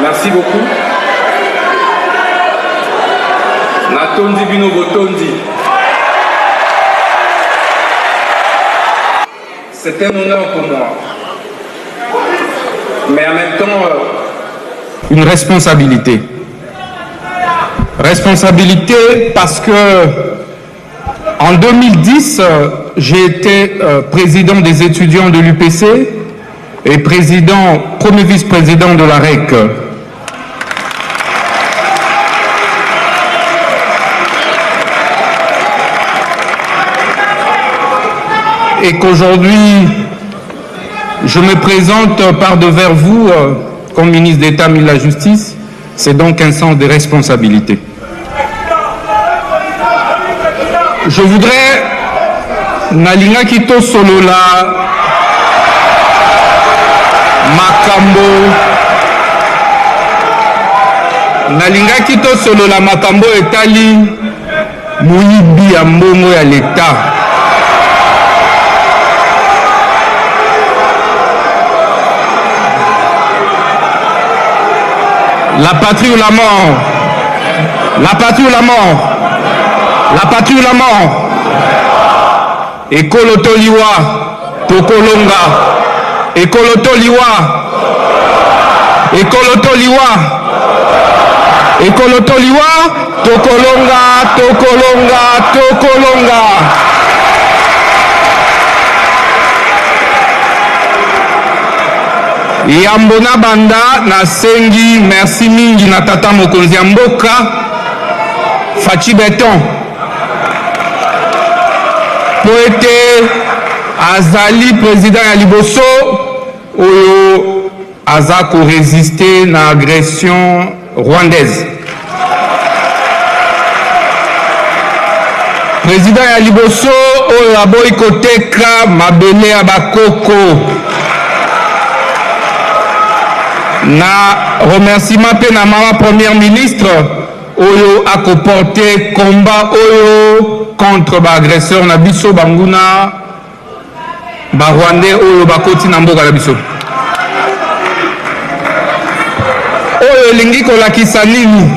Merci beaucoup. Natondi bino botondi. C'est un honneur pour moi. Mais en même temps, une responsabilité. Responsabilité parce que en 2010, j'ai été président des étudiants de l'UPC et premier vice-président de la REC. Et qu'aujourd'hui, je me présente par devers vous comme ministre d'État, ministre de la Justice, c'est donc un sens de responsabilité. Je voudrais, Nalinga Kito Solola, Makambo, Nalinga Kito Solola Makambo etali, Moyibi ya mbongo ya l'État. La patrie ou la mort? La patrie ou la mort? La patrie ou la mort? Ekolo toliwa, tokolonga. Ekolo toliwa. Ekolo toliwa. Ekolo toliwa, tokolonga, tokolonga, tokolonga. Yambona banda na sengi merci mingi na tata mokonzi ya mboka Fachi Beton po ete azali président ya liboso oyo aza ko résister na agression rwandaise. Président ya liboso oyo aboyi koteka mabele ya bakoko. Na remerciement pe na mama première ministre oyo a porté combat oyo contre ba agresseur na biso banguna ba rwandais oyo bakoti na mboka na biso. Oyo elingi kolakisa nini?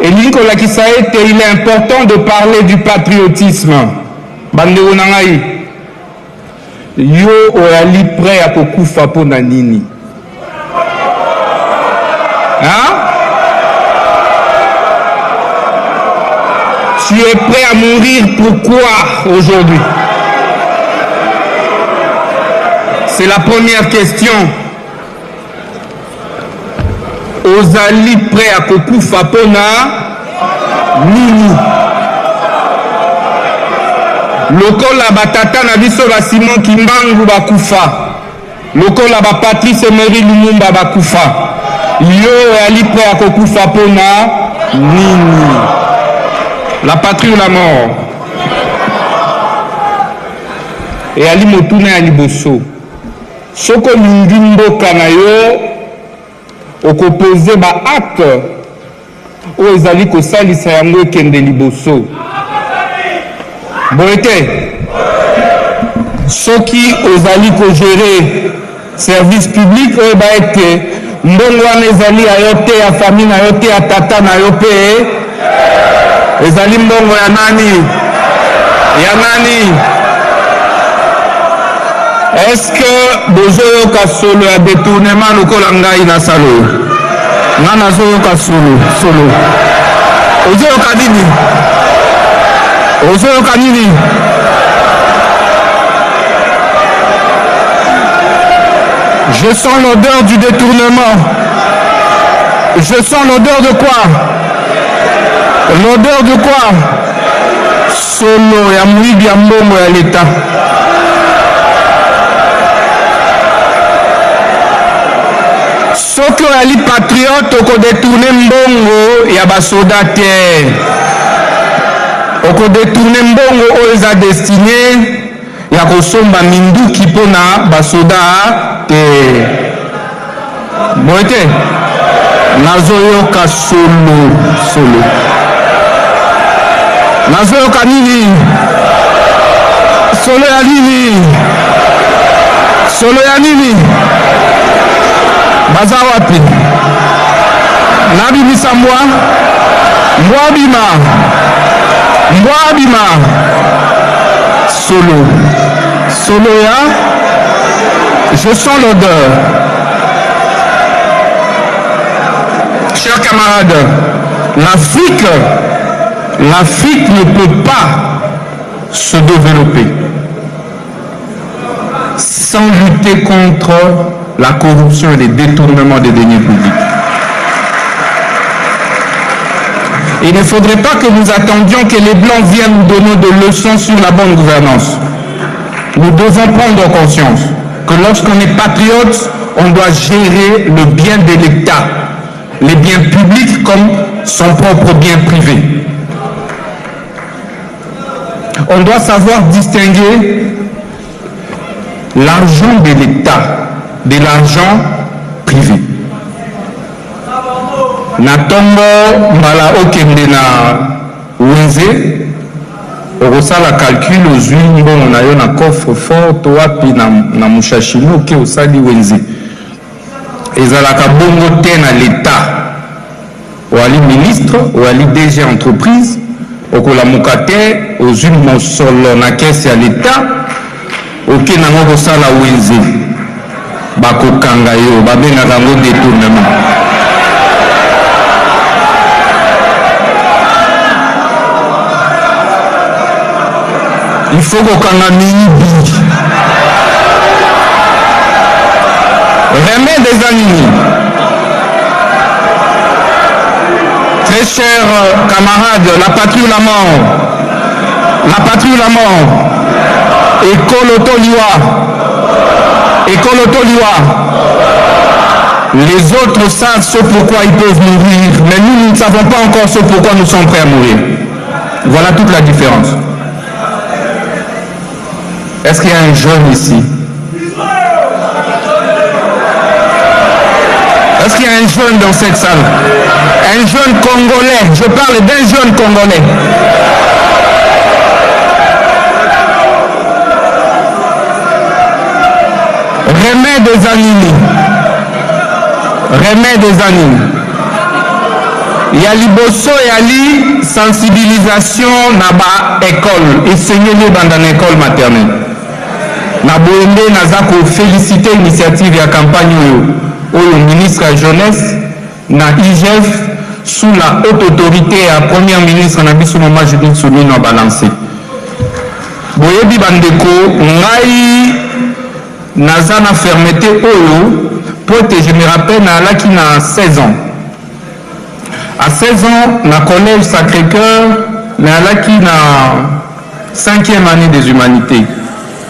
Elingi kolakisa ete il est important de parler du patriotisme. Bandeko na ngai yo oyali prêt à kokufa po na nini? Hein? Tu es prêt à mourir pourquoi aujourd'hui? C'est la première question. Ozali prêt à kokufa pona nini? Lokola batata na biso ba Simon Kimbangu bakufa. Lokola ba Patrice Emery Lumumba bakufa. Yo ali prêt à kokufa pona nini? La patrie ou la mort? Et ali motuna ya liboso. Soko lingi mboka na yo okopose ba acte o ezali kosalisa yango ekende liboso. Boete soki ozali ko gérer service public o ba ete mbongo wana ezali ya yo te, ya famille na yo te, ya tata na yo pe ezali mbongo ya nani? Ya nani? Est-ce que bozoyoka solo ya détournement lokola ngai na salo? Nga nazoyoka solo. Ozoyoka nini? Ozoyoka nini? Je sens l'odeur du détournement. Je sens l'odeur de quoi? L'odeur de quoi? Solo ya mwibi ya mbongo ya l'État. Soki oyali patriote okodetourne mbongo ya basoda te. Okodetourne mbongo oyo eza destiné ya kosomba minduki mpona basoda te. Boete nazoyoka solo. Nazoyoka nini? Solo ya nini? Solo ya nini? baza wapi nabimisa mbwa bima solo ya je sens l'odeur. Chers camarades, l'Afrique ne peut pas se développer sans lutter contre la corruption et les détournements des deniers publics. Il ne faudrait pas que nous attendions que les Blancs viennent nous donner des leçons sur la bonne gouvernance. Nous devons prendre conscience que lorsqu'on est patriote, on doit gérer le bien de l'État, les biens publics comme son propre bien privé. On doit savoir distinguer l'argent de l'État de l'argent privé. Natongo mala okende na wenze okosala calcul ozwi mbongo na yo na coffre fort to wapi na mushashino oke osali wenze ezalaka bongo te na l'État oali ministre oali DG entreprise okolamuka te ozwi mosolo na kese ya l'État oke nango kosala wenze bakokanga yo babengaka yango détournement. Il faut kokanga minibi remède des animaux. Très chers camarades, la patrie ou la mort, École Otoliwa. Les autres savent ce pourquoi ils peuvent mourir, mais nous ne savons pas encore ce pourquoi nous sommes prêts à mourir. Voilà toute la différence. Est-ce qu'il y a un jeune ici? Est-ce qu'il y a un jeune dans cette salle? Un jeune Congolais. Je parle d'un jeune Congolais. Remède des animaux. Il y a liboso et ali sensibilisation na ba école. Enseigner dans une école maternelle. Na boende nazako féliciter l'initiative et la campagne au ministre de la jeunesse na IGF sous la haute autorité et la première ministre Nabiso Mama Judith Soumino a balancé. Boyebi bandeko ngai nazana fermeté oyo pote je me rappelle na laki na 16 ans. À 16 ans na collège Sacré-Cœur na laki na 5e année des humanités.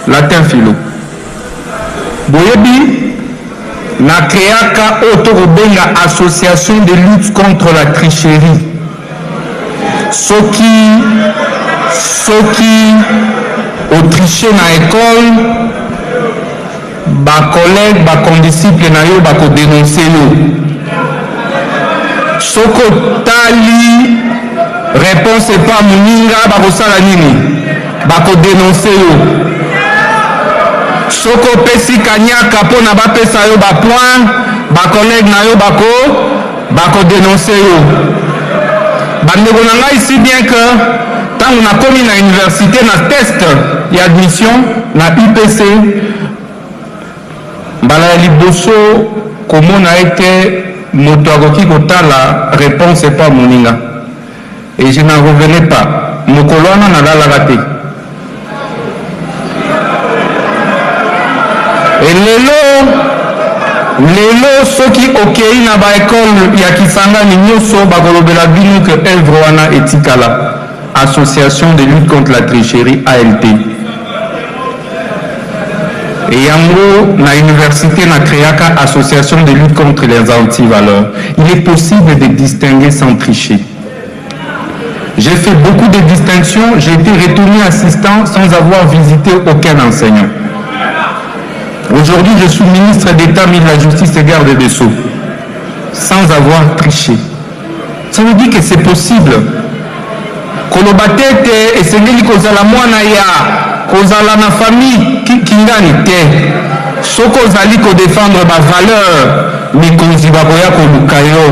Latin philo. Boyebi na créaka autorobenga association de lutte contre la tricherie. Soki au tricher na école, ba collègue, ba condisciple na yo ba ko dénoncer yo. Soko tali réponse pas muninga ba ko sala nini? Ba ko dénoncer yo. Soko pesi kanyaka po na ba pesa yo ba point, ba collègue na yo ba ko dénoncer yo. Bandeko na ngai si bien que tant on a commis na université na test et admission na UPC mbala ya liboso komona ete moto akoki kotala réponse pas moninga et je n'en revenais pas mokolo wana nalalaka te. Et lelo soki okei na ba école ya Kisangani nyoso bakolobela bino que œuvre wana etikala association de lutte contre la tricherie ALT. Et yango na université na créaka association de lutte contre les antivaleurs. Il est possible de distinguer sans tricher. J'ai fait beaucoup de distinctions, j'ai été retourné assistant sans avoir visité aucun enseignant. Aujourd'hui, je suis ministre d'État, ministre de la Justice et garde des Sceaux, sans avoir triché. Ça veut dire que c'est possible. Kolobatete et Sengeli Kozala Mwana ya kozala na famille kingani te. Soko ozali ko défendre ba valeur mikonzi bakoya koluka yo.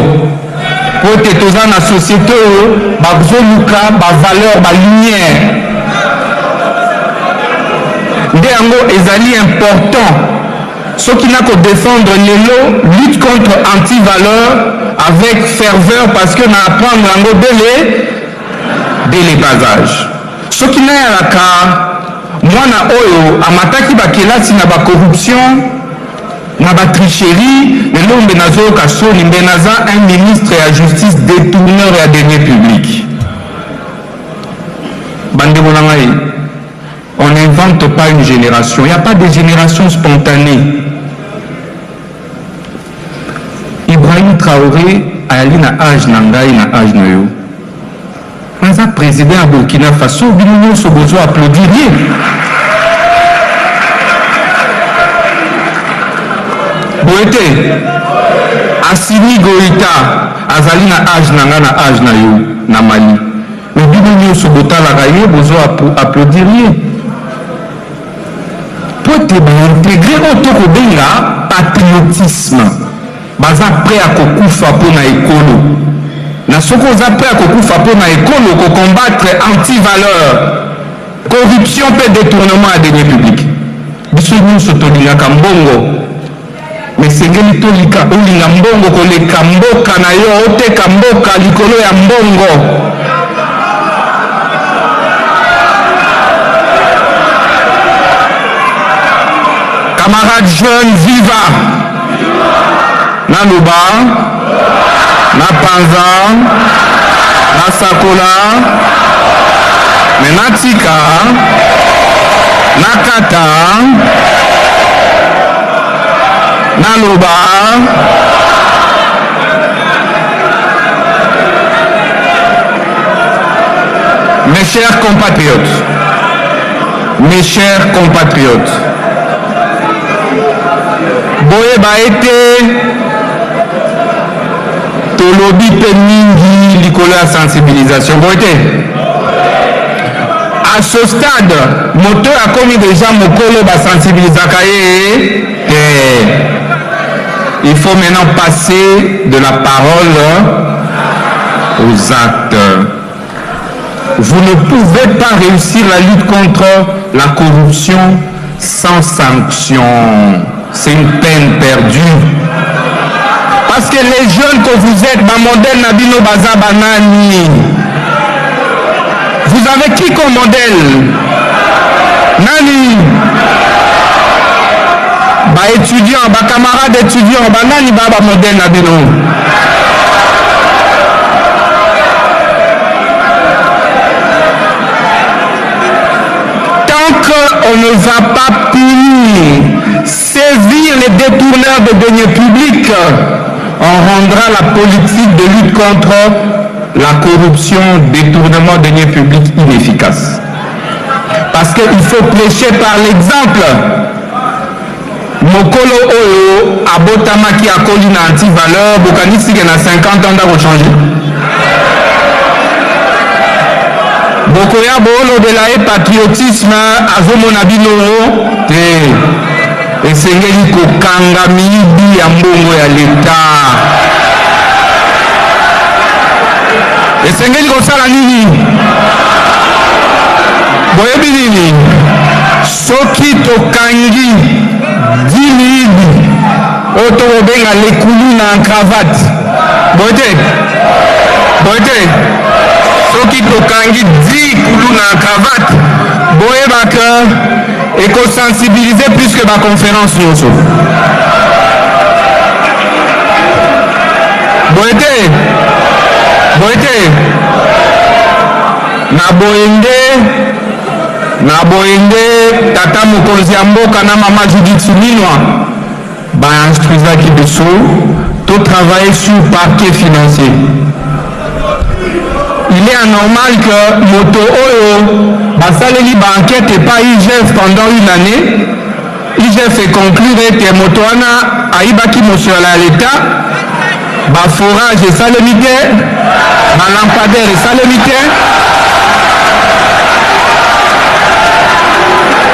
Po te toza na société bazoluka ba valeur ba lumière. Nde yango ezali important. Ceux qui n'ont qu'à défendre les lots, lutte contre anti-valeurs avec ferveur parce que n'a apprendre l'ango dès les bas âges. Ceux qui n'ont qu'à moi na oyo amataki bakelasi na ba corruption na ba tricherie les lots benazo kaso ni benaza un ministre de la justice détourneur et à deniers publics. Bande bonangai. On n'invente pas une génération. Il n'y a pas de génération spontanée. Ibrahim Traoré a allé na âge nangai na âge noyo. Un président à Burkina Faso, nous sommes besoin d'applaudir. Boete, Assimi Goïta, Azali na âge nanga na âge nayo na Mali. Mais nous sommes besoin d'applaudir. Pour te intégrer au benga patriotisme baza prêt à kokufa pour na écolo na soko za prêt à kokufa pour na écolo ko combattre anti-valeur corruption pe détournement à deniers publics biso nyonso tolingaka mbongo mais sengeli tolika olinga mbongo koleka mboka na yo oteka mboka likolo ya mbongo. Camarades jeunes, viva! Na Luba, na Panza, na Sakola, na Tika, na Kata, na Luba, mes chers compatriotes, boye baete tolobi pe mingi likolo ya sensibilisation boye à ce stade moto akomi déjà mokolo basensibilisaka ye te. Il faut maintenant passer de la parole aux actes. Vous ne pouvez pas réussir la lutte contre la corruption sans sanction. C'est une peine perdue. Parce que les jeunes que vous êtes, modèle Nabino Baza Banani, vous avez qui comme modèle? Nani? Étudiants, camarades étudiants, Nani Baba modèle Nabino. Tant qu'on ne va pas punir, saisir les détourneurs de deniers publics, on rendra la politique de lutte contre la corruption, détournement de deniers publics inefficace. Parce qu'il faut prêcher par l'exemple. Mokolo Oyo, Abotamaki Akoli na anti-valeur, Bokanisi qui a 50 ans d'avant changé. Bokoya Bolo de la patriotisme, Azomonabino, et Sengeli Kokanga Mibi Ambongo ya l'État. Et Sengeli Kosala Nini. Boyebi Nini. Soki Tokangi, Dini, Otobenga Lekulu na cravate. Boyete. Soki Tokangi, Di Kulu na cravate. Boyebaka. Et qu'on sensibilise plus que ma conférence. Boyete. Na boende tata mokonzi ya mboka na mama Judith Suminwa ba instruisaki biso to travailler sur parquet financier. Il est anormal que moto oyo basaleli ba enquête et pas IGF pendant une année. IGF est conclu que moto wana aibaki mosuala à l'État ba forage et salemité ba lampadaire et salemité.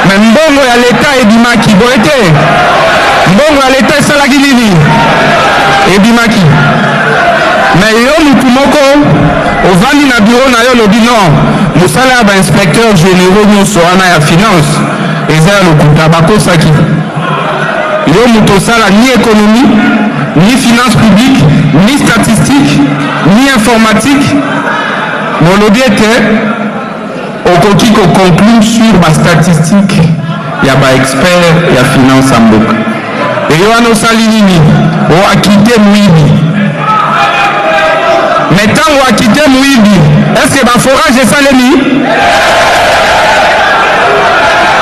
Mais mbongo ya l'État ebimaki boyete. Mbongo ya l'État esalaki nini? Ebimaki. Mais yo mutu moko ovandi na bureau na yo lobi non. Mosala ya ba-inspecteur généraux nyonso wana ya finance eza ya lokuta bakosaki. Yo mutu osala ni économie, ni finance publique, ni statistique, ni informatique. Molobi ete okoki koconclure sur bastatistique ya baexpert ya finance ya mboka. Eyo wana osali nini? Oakite mwibi. Mais ntango akite mwibi, est-ce que baforage esalemi?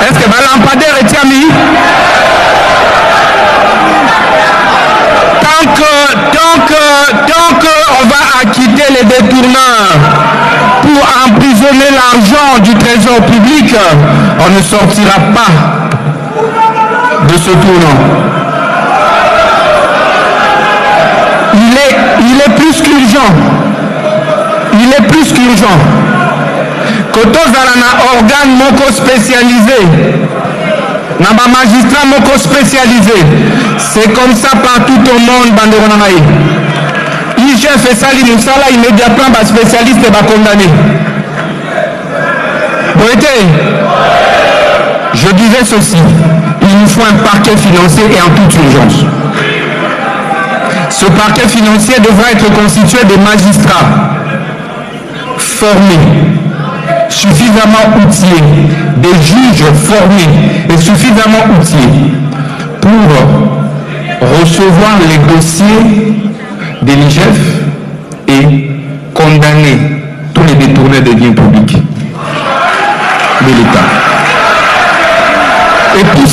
Est-ce que balampadaire etiami? Tant que on va acquitter les détourneurs pour emprisonner l'argent du trésor public, on ne sortira pas de ce tournant. Il est plus qu'urgent. Il est plus qu'urgent. Koto zalana organe moko spécialisé. Naba magistrat moko spécialisé. C'est comme ça partout au monde, bandero nangaï. IGF et Sali Moussala immédiatement ba spécialiste et ba condamné. Je disais ceci. Il nous faut un parquet financier et en toute urgence. Ce parquet financier devra être constitué de magistrats formés, suffisamment outillés, des juges formés et suffisamment outillés pour recevoir les dossiers de l'IGF et condamner tous les détourneurs de biens publics de l'État. Et pour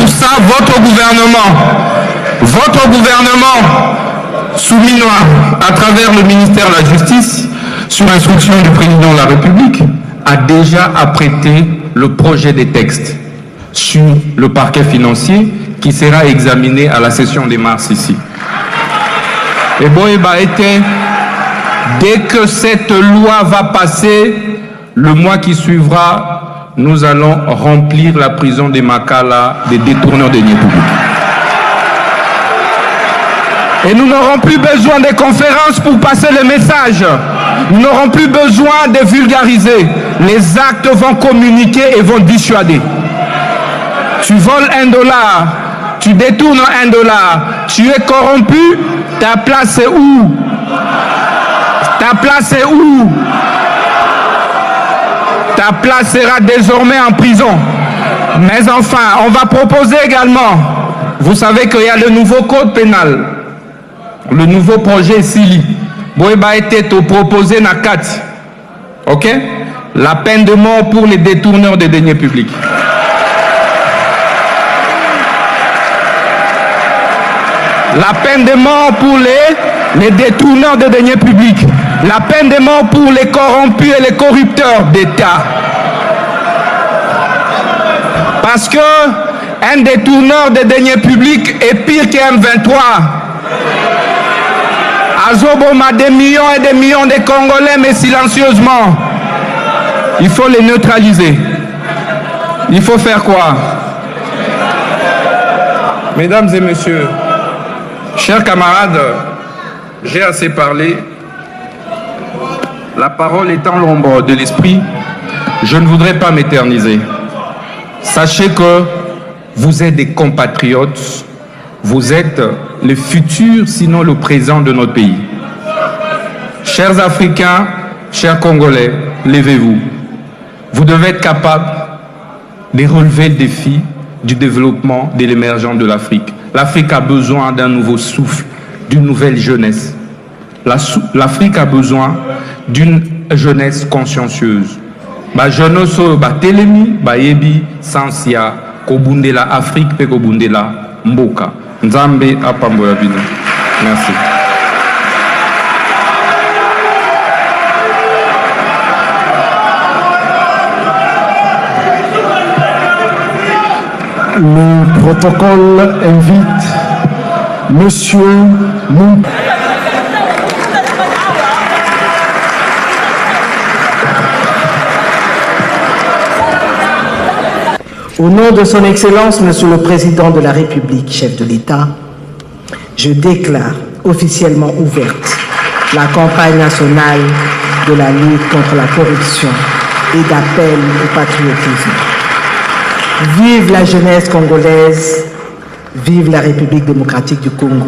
ça, votre gouvernement soumis à travers le ministère de la Justice, sur instruction du président de la République, a déjà apprêté le projet des textes sur le parquet financier qui sera examiné à la session de mars ici. Et bon, dès que cette loi va passer, le mois qui suivra, nous allons remplir la prison de Makala des détourneurs de deniers publics. Et nous n'aurons plus besoin de conférences pour passer le message. Nous n'aurons plus besoin de vulgariser. Les actes vont communiquer et vont dissuader. Tu voles $1, tu détournes $1, tu es corrompu, ta place est où? Ta place est où? Ta place sera désormais en prison. Mais enfin, on va proposer également, vous savez qu'il y a le nouveau code pénal, le nouveau projet SILI. Boeba était proposé na 4. Ok? La peine de mort pour les détourneurs de deniers publics. La peine de mort pour les détourneurs de deniers publics. La peine de mort pour les corrompus et les corrupteurs d'État. Parce que un détourneur de deniers publics est pire qu'un 23. Azoboma des millions et des millions de Congolais, mais silencieusement. Il faut les neutraliser. Il faut faire quoi? Mesdames et messieurs, chers camarades, j'ai assez parlé. La parole étant l'ombre de l'esprit, je ne voudrais pas m'éterniser. Sachez que vous êtes des compatriotes, vous êtes le futur, sinon le présent de notre pays. Chers Africains, chers Congolais, levez-vous. Vous devez être capables de relever le défi du développement, de l'émergence de l'Afrique. L'Afrique a besoin d'un nouveau souffle, d'une nouvelle jeunesse. L'Afrique a besoin d'une jeunesse consciencieuse. Ba jeunesse ba telemi ba yebi sansia kobundela Afrique pe kobundela mboka. Nzambe apambola bino. Merci. Le protocole invite Monsieur Mou. Au nom de son Excellence, Monsieur le Président de la République, chef de l'État, je déclare officiellement ouverte la campagne nationale de la lutte contre la corruption et d'appel au patriotisme. Vive la jeunesse congolaise, vive la République démocratique du Congo.